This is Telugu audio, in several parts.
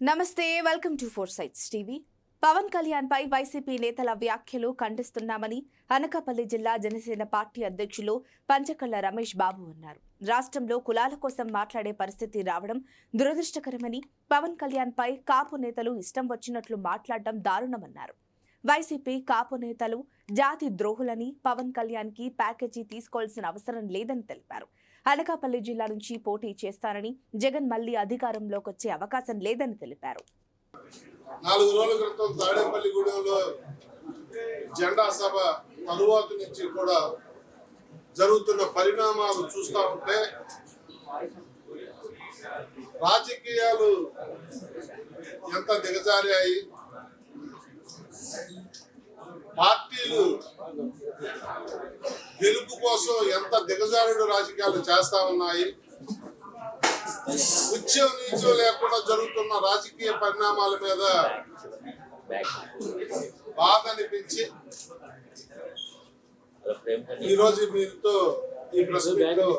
నమస్తే, welcome to four sites TV. Pawan Kalyan పై వైసీపీ నేతల వ్యాఖ్యలు ఖండిస్తున్నామని అనకాపల్లి జిల్లా జనసేన పార్టీ అధ్యక్షులు పంచకళ్ళ రమేష్ బాబు అన్నారు. రాష్ట్రంలో కులాల కోసం మాట్లాడే పరిస్థితి రావడం దురదృష్టకరమని, పవన్ కళ్యాణ్ పై కాపు నేతలు ఇష్టం వచ్చినట్లు మాట్లాడడం దారుణమన్నారు. వైసీపీ కాపు నేతలు జాతి ద్రోహులని, పవన్ కళ్యాణ్ కి ప్యాకేజీ తీసుకోవాల్సిన అవసరం లేదని తెలిపారు. అనకాపల్లి జిల్లా నుంచి పోటీ చేస్తారని, జగన్ మళ్లీ అధికారంలోకి వచ్చే అవకాశం లేదని తెలిపారు. 4 రోజుల క్రితం తాడేపల్లిగూడెంలో జెండా సభ తరువాత నుంచి కూడా జరుగుతున్న పరిణామాలు చూస్తూ ఉంటే రాజకీయాలు ఎంత దిగజారాయి, పార్టీలు గెలుపు కోసం ఎంత దిగజారుడు రాజకీయాలు చేస్తా ఉన్నాయి. ఉచ్చం నీచం లేకుండా జరుగుతున్న రాజకీయ పరిణామాల మీద బాధ అనిపించి ఈరోజు మీతో ఈ ప్రెస్ మీట్ లో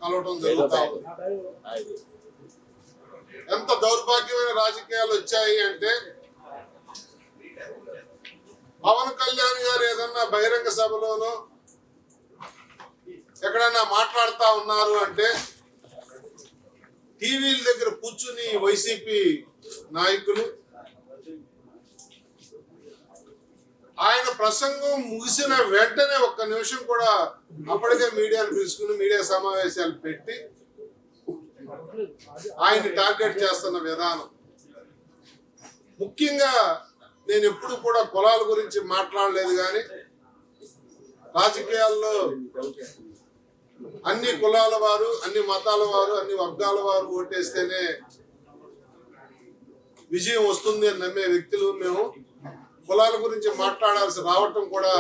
కలవటం జరుగుతా ఉంది. ఎంత దౌర్భాగ్యమైన రాజకీయాలు వచ్చాయి అంటే, పవన్ కళ్యాణ్ గారు ఏదన్నా బహిరంగ సభలోనో ఎక్కడన్నా మాట్లాడుతా ఉన్నారు అంటే టీవీల దగ్గర కూర్చుని వైసీపీ నాయకులు ఆయన ప్రసంగం ముగిసిన వెంటనే ఒక్క నిమిషం కూడా అప్పటికే మీడియాను పిలుచుకుని మీడియా సమావేశాలు పెట్టి ఆయన టార్గెట్ చేస్తున్న విధానం. ముఖ్యంగా నేను ఎప్పుడు కూడా కులాల గురించి మాట్లాడలేదు, కానీ రాజకీయాల్లో అన్ని కులాల వారు, అన్ని మతాల వారు, అన్ని వర్గాల వారు ఓటేస్తేనే విజయం వస్తుంది అని నమ్మే వ్యక్తులు మేము. కులాల గురించి మాట్లాడాల్సి రావటం కూడా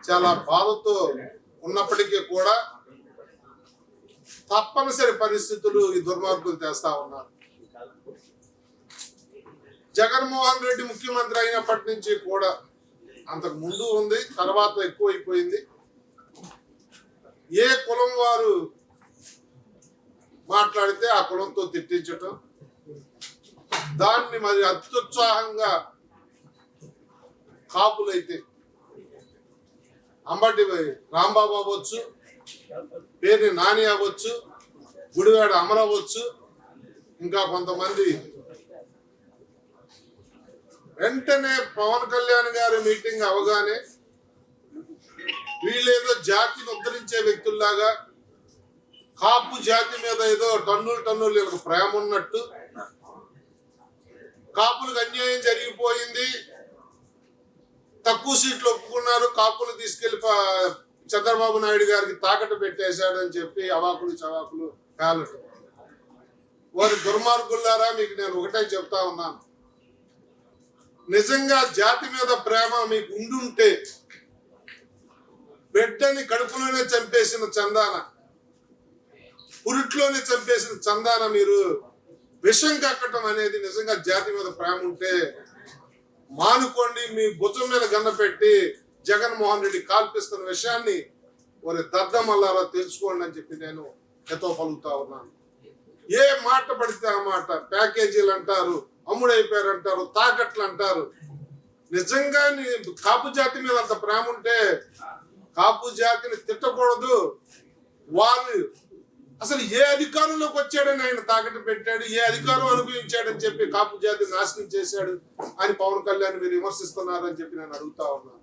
చాలా బాధతో ఉన్నప్పటికీ కూడా తప్పనిసరి పరిస్థితులు ఈ దుర్మార్గులు తెస్తా ఉన్నారు. జగన్మోహన్ రెడ్డి ముఖ్యమంత్రి అయినప్పటి నుంచి కూడా, అంతకు ముందు ఉంది, తర్వాత ఎక్కువైపోయింది, ఏ కులం వారు మాట్లాడితే ఆ కులంతో తిట్టించటం, దాన్ని మరి అత్యుత్సాహంగా కాపులైతే అంబటి రాంబాబు అవ్వచ్చు, పేరుని నాని అవ్వచ్చు, గుడివాడ అమర అవ్వచ్చు, ఇంకా కొంతమంది వెంటనే పవన్ కళ్యాణ్ గారి మీటింగ్ అవగానే వీళ్ళేదో జాతిని ఉద్ధరించే వ్యక్తుల్లాగా, కాపు జాతి మీద ఏదో టన్నులు వీళ్ళకి ప్రేమ ఉన్నట్టు, కాపులకు అన్యాయం జరిగిపోయింది, తక్కువ సీట్లు ఒప్పుకున్నారు, కాపులు తీసుకెళ్లి చంద్రబాబు నాయుడు గారికి తాకట్టు పెట్టేశాడని చెప్పి అవాకులు చవాకులు కాలటం. వారి దుర్మార్గులారా, మీకు నేను ఒకటే చెప్తా ఉన్నాను, నిజంగా జాతి మీద ప్రేమ మీకు ఉండుంటే బిడ్డని కడుపులోనే చంపేసిన చందాన, పురిట్లోనే చంపేసిన చందాన మీరు విషం కక్కటం అనేది నిజంగా జాతి మీద ప్రేమ ఉంటే మానుకోండి. మీ భుజం మీద గన్న పెట్టి జగన్మోహన్ రెడ్డి కాల్పిస్తున్న విషయాన్ని వారి దద్దమల్లారా తెలుసుకోండి అని చెప్పి నేను ఎంతో పలుకుతా ఉన్నాను. ఏ మాట పడితే ఆ మాట ప్యాకేజీలు అంటారు, అమ్ముడైపోయారు అంటారు, తాకట్లు అంటారు. నిజంగా కాపు జాతి మీద అంత ప్రేమ ఉంటే కాపు జాతిని తిట్టకూడదు. వాళ్ళు అసలు ఏ అధికారంలోకి వచ్చాడని ఆయన తాకట్టు పెట్టాడు, ఏ అధికారం అనుభవించాడని చెప్పి కాపు జాతిని నాశనం చేశాడు అని పవన్ కళ్యాణ్ మీరు విమర్శిస్తున్నారని చెప్పి నేను అడుగుతా ఉన్నాను.